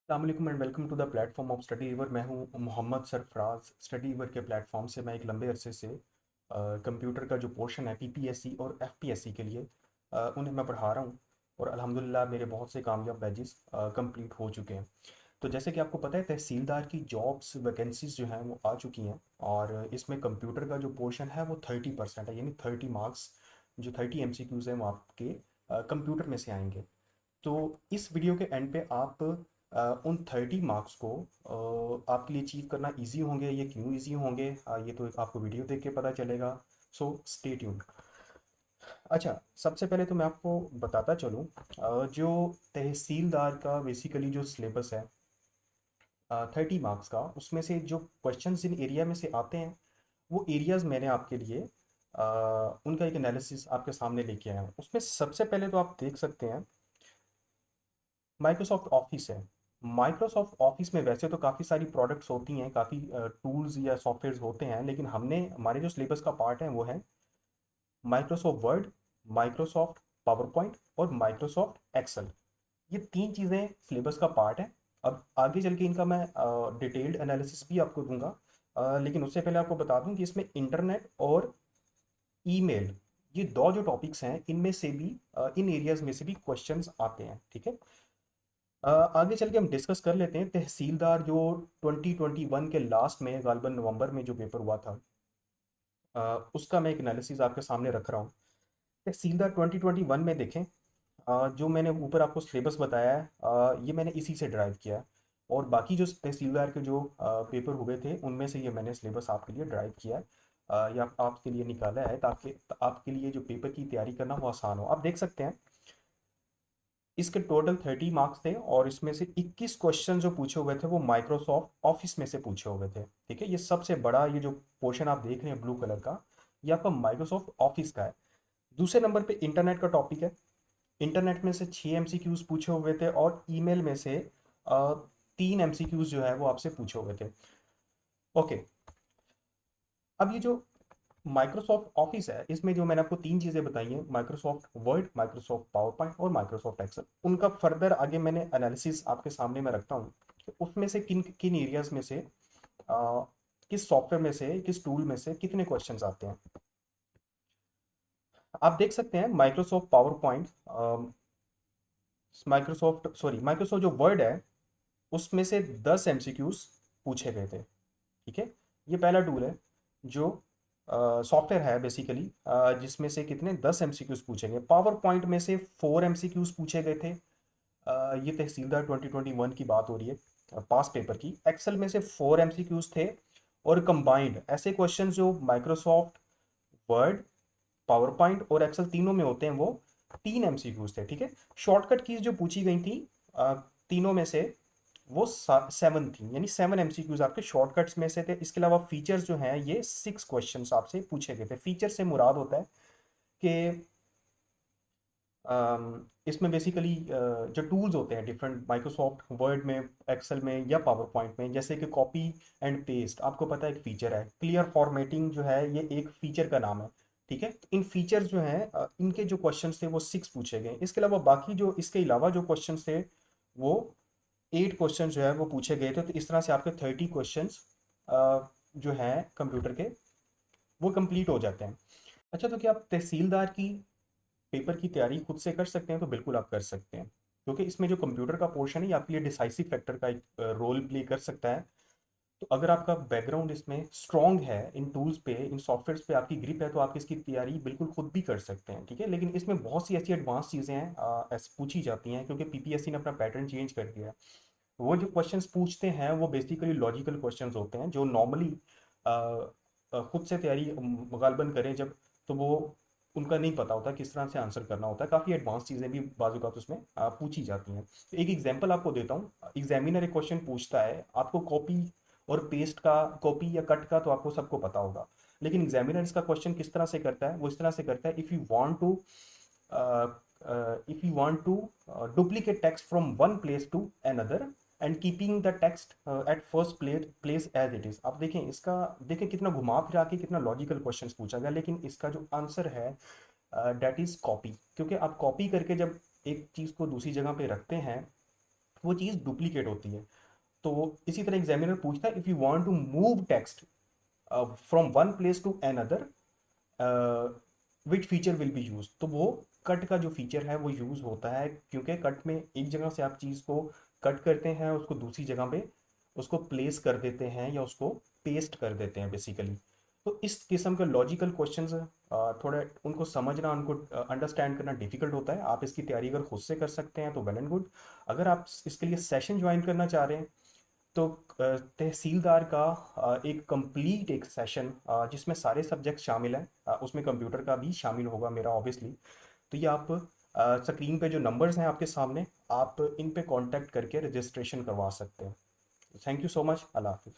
अस्सलाम and welcome to the platform of study ever. मैं हूं मोहम्मद सरफराज। स्टडी ईवर के प्लेटफॉर्म से मैं एक लंबे अरसे से कंप्यूटर का जो पोर्शन है पीपीएससी और एफपीएससी के लिए उन्हें मैं पढ़ा रहा हूं और अल्हम्दुलिल्लाह मेरे बहुत से कामयाब बैचेस कंप्लीट हो चुके हैं। तो जैसे कि आपको पता है, तहसीलदार की जॉब्स वैकेंसीज जो हैं वो आ चुकी हैं और इसमें कंप्यूटर का जो पोर्शन है वो 30% है, यानी 30 मार्क्स, जो 30 MCQs हैं वो आपके कंप्यूटर में से आएंगे। तो इस वीडियो के एंड पे आप उन 30 मार्क्स को आपके लिए अचीव करना इजी होंगे। ये क्यों इजी होंगे, ये तो आपको वीडियो देख के पता चलेगा। So stay tuned. अच्छा, सबसे पहले तो मैं आपको बताता चलूँ, जो तहसीलदार का बेसिकली जो सिलेबस है 30 मार्क्स का, उसमें से जो क्वेश्चन जिन एरिया में से आते हैं वो एरियाज मैंने आपके लिए उनका एक एनालिसिस आपके सामने लेके आया हूँ। उसमें सबसे पहले तो आप देख सकते हैं माइक्रोसॉफ्ट ऑफिस है। माइक्रोसॉफ्ट ऑफिस में वैसे तो काफ़ी सारी प्रोडक्ट्स होती हैं, काफ़ी टूल्स या सॉफ्टवेयर्स होते हैं, लेकिन हमने हमारे जो सिलेबस का पार्ट है वो है Microsoft word, Microsoft power point और माइक्रोसॉफ्ट एक्सेल। ये तीन चीज़ें सिलेबस का पार्ट है। अब आगे चल के इनका मैं डिटेल्ड एनालिसिस भी आपको दूंगा, लेकिन उससे पहले आपको बता दूं कि इसमें इंटरनेट और ईमेल, ये दो जो टॉपिक्स हैं, इनमें से भी इन एरियाज में से भी क्वेश्चंस आते हैं। ठीक है। आगे चल के हम डिस्कस कर लेते हैं तहसीलदार जो 2021 के लास्ट में गालबन नवंबर में जो पेपर हुआ था, उसका मैं एक एनालिसिस आपके सामने रख रहा हूँ। तहसीलदार 2021 में देखें, जो मैंने ऊपर आपको सिलेबस बताया है, ये मैंने इसी से ड्राइव किया है और बाकी जो तहसीलदार के जो पेपर हुए थे उनमें से ये मैंने सिलेबस आपके लिए ड्राइव किया है, या आपके लिए निकाला है ताकि आपके लिए जो पेपर की तैयारी करना वो आसान हो। आप देख सकते हैं इसके टोटल 30 मार्क्स थे और इसमें से 21 क्वेश्चन जो पूछे हुए थे वो माइक्रोसॉफ्ट ऑफिस में से पूछे हुए थे। ठीक है, ये सबसे बड़ा, ये जो पोर्शन आप देख रहे हैं ब्लू कलर का, ये आपका माइक्रोसॉफ्ट ऑफिस का है। दूसरे नंबर पे इंटरनेट का टॉपिक है। इंटरनेट में से 6 MCQs पूछे हुए थे और ईमेल में से 3 MCQs जो है वो आपसे पूछे हुए थे। ओके, अब ये जो माइक्रोसॉफ्ट ऑफिस है, इसमें जो मैंने आपको तीन चीज़ें बताई हैं, Microsoft word, Microsoft power point और माइक्रोसॉफ्ट एक्सेल, उनका फर्दर आगे मैंने एनालिसिस आपके सामने में रखता हूँ कि उसमें से किन किन एरियाज में से किस सॉफ्टवेयर में से, किस टूल में से कितने क्वेश्चंस आते हैं। आप देख सकते हैं माइक्रोसॉफ्ट पावर पॉइंट, माइक्रोसॉफ्ट जो वर्ड है उसमें से 10 MCQs पूछे गए थे। ठीक है, ये पहला टूल है जो सॉफ्टवेयर है बेसिकली, जिसमें से कितने 10 MCQs पूछे गए। पावर पॉइंट में से 4 MCQs पूछे गए थे। ये तहसीलदार 2021 की बात हो रही है, पास पेपर की। एक्सेल में से 4 MCQs थे और कंबाइंड ऐसे क्वेश्चन जो माइक्रोसॉफ्ट वर्ड, पावर पॉइंट और एक्सेल तीनों में होते हैं वो 3 MCQs थे। ठीक है, शॉर्टकट कीज जो पूछी गई थी तीनों में से वो 7 थी, यानी 7 MCQs आपके शॉर्टकट्स में से थे। इसके अलावा फीचर्स जो हैं ये 6 क्वेश्चन आपसे पूछे गए थे। फीचर से मुराद होता है कि इसमें बेसिकली जो टूल्स होते हैं डिफरेंट माइक्रोसॉफ्ट वर्ड में, एक्सेल में या पावर पॉइंट में, जैसे कि कॉपी एंड पेस्ट, आपको पता है एक फीचर है। क्लियर फॉर्मेटिंग जो है ये एक फीचर का नाम है। ठीक है, इन फीचर्स जो हैं इनके जो क्वेश्चंस थे वो 6 पूछे गए। इसके अलावा बाकी जो इसके अलावा जो क्वेश्चंस थे वो 8 क्वेश्चन जो है वो पूछे गए थे। तो इस तरह से आपके 30 क्वेश्चंस जो हैं कंप्यूटर के वो कंप्लीट हो जाते हैं। अच्छा, तो क्या आप तहसीलदार की पेपर की तैयारी खुद से कर सकते हैं? तो बिल्कुल आप कर सकते हैं, क्योंकि इसमें जो कंप्यूटर का पोर्शन है ये आपके लिए डिसाइसिव फैक्टर का एक रोल प्ले कर सकता है। तो अगर आपका बैकग्राउंड इसमें स्ट्रांग है, इन टूल्स पे, इन सॉफ्टवेयर्स पे आपकी ग्रिप है, तो आप इसकी तैयारी बिल्कुल खुद भी कर सकते हैं। ठीक है, लेकिन इसमें बहुत सी ऐसी एडवांस चीज़ें हैं ऐसी पूछी जाती हैं, क्योंकि पीपीएससी ने अपना पैटर्न चेंज कर दिया है। वो जो क्वेश्चंस पूछते हैं वो बेसिकली लॉजिकल क्वेश्चंस होते हैं, जो नॉर्मली खुद से तैयारी गालबन करें जब, तो वो उनका नहीं पता होता किस तरह से आंसर करना होता है। काफ़ी एडवांस चीज़ें भी बाज़ उसमें पूछी जाती हैं। तो एक एग्जांपल आपको देता हूँ। एग्जामिनर एक क्वेश्चन पूछता है, आपको कॉपी और पेस्ट का, कॉपी या कट का तो आपको सबको पता होगा, लेकिन एग्जामिनर इसका क्वेश्चन किस तरह से करता है, वो इस तरह से करता है, if you want to duplicate text from one place to another and keeping the text at first place as it is। आप देखें इसका, देखें कितना घुमा फिरा के कितना लॉजिकल क्वेश्चंस पूछा गया, लेकिन इसका जो आंसर है डेट इज कॉपी। क्योंकि आप कॉपी करके जब एक चीज़ को दूसरी जगह पे रखते हैं वो चीज़ डुप्लीकेट होती है। तो इसी तरह एग्जामिनर पूछता है, if you want to move text from one place to another, which feature will be use. तो वो कट का जो फीचर है वो यूज़ होता है, क्योंकि कट में एक जगह से आप चीज़ को कट करते हैं, उसको दूसरी जगह पे उसको प्लेस कर देते हैं या उसको पेस्ट कर देते हैं बेसिकली। तो इस किस्म के लॉजिकल क्वेश्चंस थोड़ा उनको समझना, उनको अंडरस्टैंड करना डिफिकल्ट होता है। आप इसकी तैयारी अगर खुद से कर सकते हैं तो वेल एंड गुड। अगर आप इसके लिए सेशन ज्वाइन करना चाह रहे हैं तो तहसीलदार का एक कंप्लीट एक सेशन जिसमें सारे सब्जेक्ट शामिल हैं, उसमें कंप्यूटर का भी शामिल होगा मेरा ऑब्वियसली। तो ये आप स्क्रीन पे जो नंबर्स हैं आपके सामने, आप इन पे कांटेक्ट करके रजिस्ट्रेशन करवा सकते हैं। Thank you so much. Allah हाफिज़।